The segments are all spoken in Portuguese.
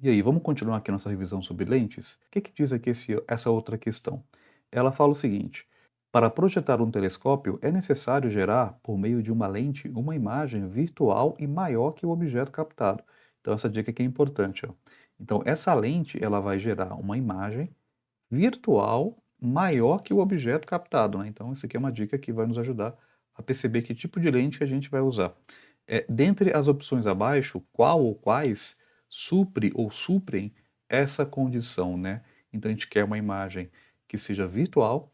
E aí, vamos continuar aqui nossa revisão sobre lentes? O que diz aqui essa outra questão? Ela fala o seguinte: para projetar um telescópio é necessário gerar, por meio de uma lente, uma imagem virtual e maior que o objeto captado. Então, essa dica aqui é importante, ó. Então, essa lente ela vai gerar uma imagem virtual maior que o objeto captado, né? Então, essa aqui é uma dica que vai nos ajudar a perceber que tipo de lente que a gente vai usar. Dentre as opções abaixo, qual ou quais supre ou suprem essa condição, né? Então, a gente quer uma imagem que seja virtual,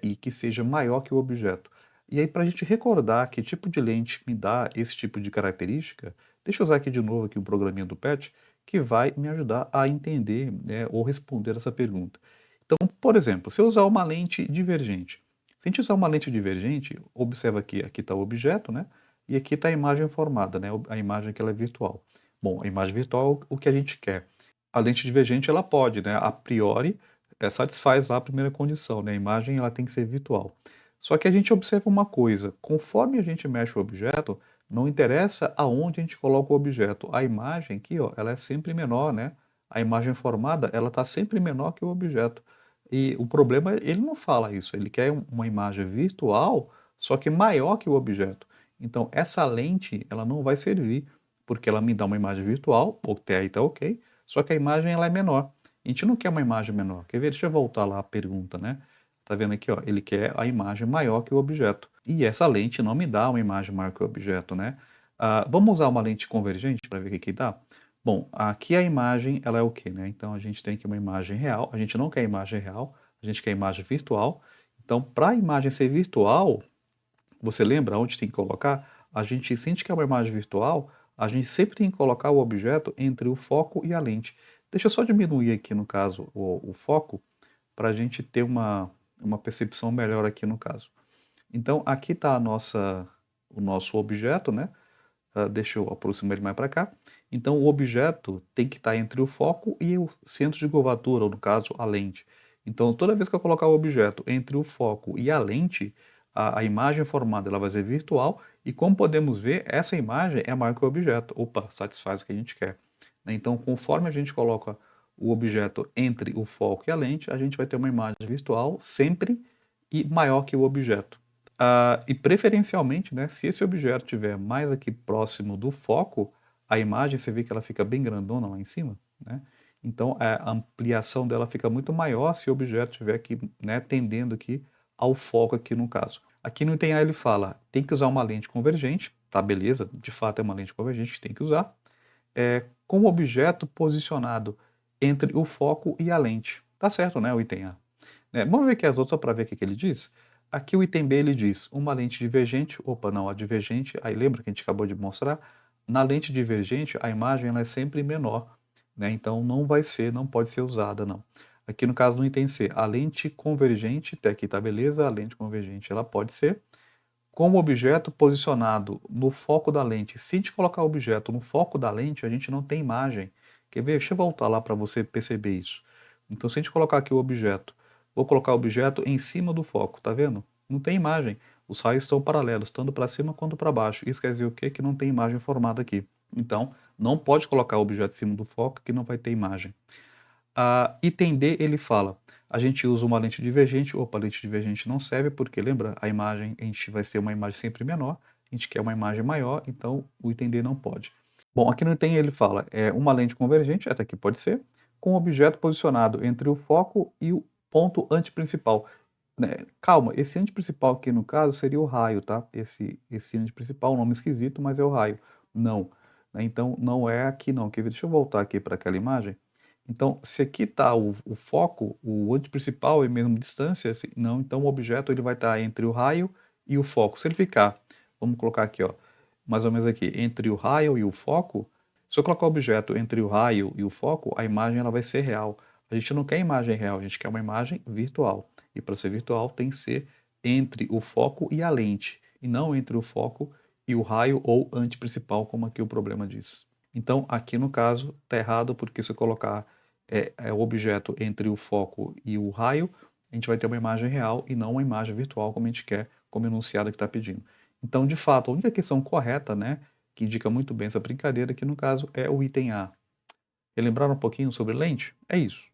e que seja maior que o objeto. E aí, para a gente recordar que tipo de lente me dá esse tipo de característica, deixa eu usar aqui de novo aqui o programinha do PET, que vai me ajudar a entender, né, ou responder essa pergunta. Então, por exemplo, se eu usar uma lente divergente, se a gente usar uma lente divergente, observa aqui está o objeto, né? E aqui está a imagem formada, né? A imagem que ela é virtual. Bom, a imagem virtual, o que a gente quer? A lente divergente, ela pode, né? A priori, satisfaz lá a primeira condição, né? A imagem, ela tem que ser virtual. Só que a gente observa uma coisa, conforme a gente mexe o objeto, não interessa aonde a gente coloca o objeto. A imagem aqui, ó, ela é sempre menor, né? A imagem formada, ela está sempre menor que o objeto. E o problema, ele não fala isso, ele quer uma imagem virtual, só que maior que o objeto. Então, essa lente, ela não vai servir, porque ela me dá uma imagem virtual, até aí tá ok, só que a imagem ela é menor. A gente não quer uma imagem menor. Quer ver? Deixa eu voltar lá a pergunta, né? Tá vendo aqui, ó? Ele quer a imagem maior que o objeto. E essa lente não me dá uma imagem maior que o objeto, né? Vamos usar uma lente convergente para ver o que dá? Bom, aqui a imagem, ela é o quê, né? Então, a gente tem aqui uma imagem real, a gente não quer imagem real, a gente quer imagem virtual. Então, para a imagem ser virtual, você lembra onde tem que colocar? A gente sente que é uma imagem virtual, a gente sempre tem que colocar o objeto entre o foco e a lente. Deixa eu só diminuir aqui, no caso, o foco, para a gente ter uma percepção melhor aqui no caso. Então, aqui está o nosso objeto, né? Deixa eu aproximar ele mais para cá. Então, o objeto tem que estar entre o foco e o centro de curvatura, ou no caso, a lente. Então, toda vez que eu colocar o objeto entre o foco e a lente, a imagem formada ela vai ser virtual, e como podemos ver, essa imagem é maior que o objeto. Opa, satisfaz o que a gente quer. Então, conforme a gente coloca o objeto entre o foco e a lente, a gente vai ter uma imagem virtual sempre e maior que o objeto. E preferencialmente, né, se esse objeto estiver mais aqui próximo do foco, a imagem você vê que ela fica bem grandona lá em cima, né? Então a ampliação dela fica muito maior se o objeto estiver aqui, né, tendendo aqui ao foco aqui no caso. Aqui no item A ele fala, tem que usar uma lente convergente, tá, beleza, de fato é uma lente convergente que tem que usar, com o objeto posicionado entre o foco e a lente. Tá certo, né, o item A. Vamos ver aqui as outras para ver o que ele diz. Aqui o item B ele diz uma lente divergente, opa, não, a divergente, aí lembra que a gente acabou de mostrar? Na lente divergente a imagem ela é sempre menor, né? Então não vai ser, não pode ser usada, não. Aqui no caso no item C, a lente convergente, até aqui tá beleza, a lente convergente ela pode ser, com o objeto posicionado no foco da lente. Se a gente colocar o objeto no foco da lente, a gente não tem imagem. Quer ver? Deixa eu voltar lá para você perceber isso. Então, se a gente colocar aqui o objeto, vou colocar o objeto em cima do foco, tá vendo? Não tem imagem. Os raios estão paralelos, tanto para cima quanto para baixo. Isso quer dizer o quê? Que não tem imagem formada aqui. Então, não pode colocar o objeto em cima do foco que não vai ter imagem. Item D, ele fala, a gente usa uma lente divergente, opa, a lente divergente não serve, porque lembra, a imagem, a gente vai ser uma imagem sempre menor, a gente quer uma imagem maior, então o item D não pode. Bom, aqui no item ele fala, uma lente convergente, até aqui pode ser, com o objeto posicionado entre o foco e o ponto antiprincipal. Calma, esse antiprincipal aqui no caso seria o raio, tá? Esse antiprincipal, um nome esquisito, mas é o raio. Não, né? Então não é aqui não. Deixa eu voltar aqui para aquela imagem. Então, se aqui está o foco, o antiprincipal é a mesma distância, não, então o objeto ele vai estar entre o raio e o foco. Se ele ficar, vamos colocar aqui, ó, mais ou menos aqui, entre o raio e o foco, se eu colocar o objeto entre o raio e o foco, a imagem ela vai ser real. A gente não quer imagem real, a gente quer uma imagem virtual. E para ser virtual tem que ser entre o foco e a lente, e não entre o foco e o raio ou antiprincipal, como aqui o problema diz. Então, aqui no caso, está errado, porque se eu colocar o objeto entre o foco e o raio, a gente vai ter uma imagem real e não uma imagem virtual, como a gente quer, como enunciado que está pedindo. Então, de fato, a única questão correta, né, que indica muito bem essa brincadeira, que no caso é o item A. Relembrar um pouquinho sobre lente? É isso.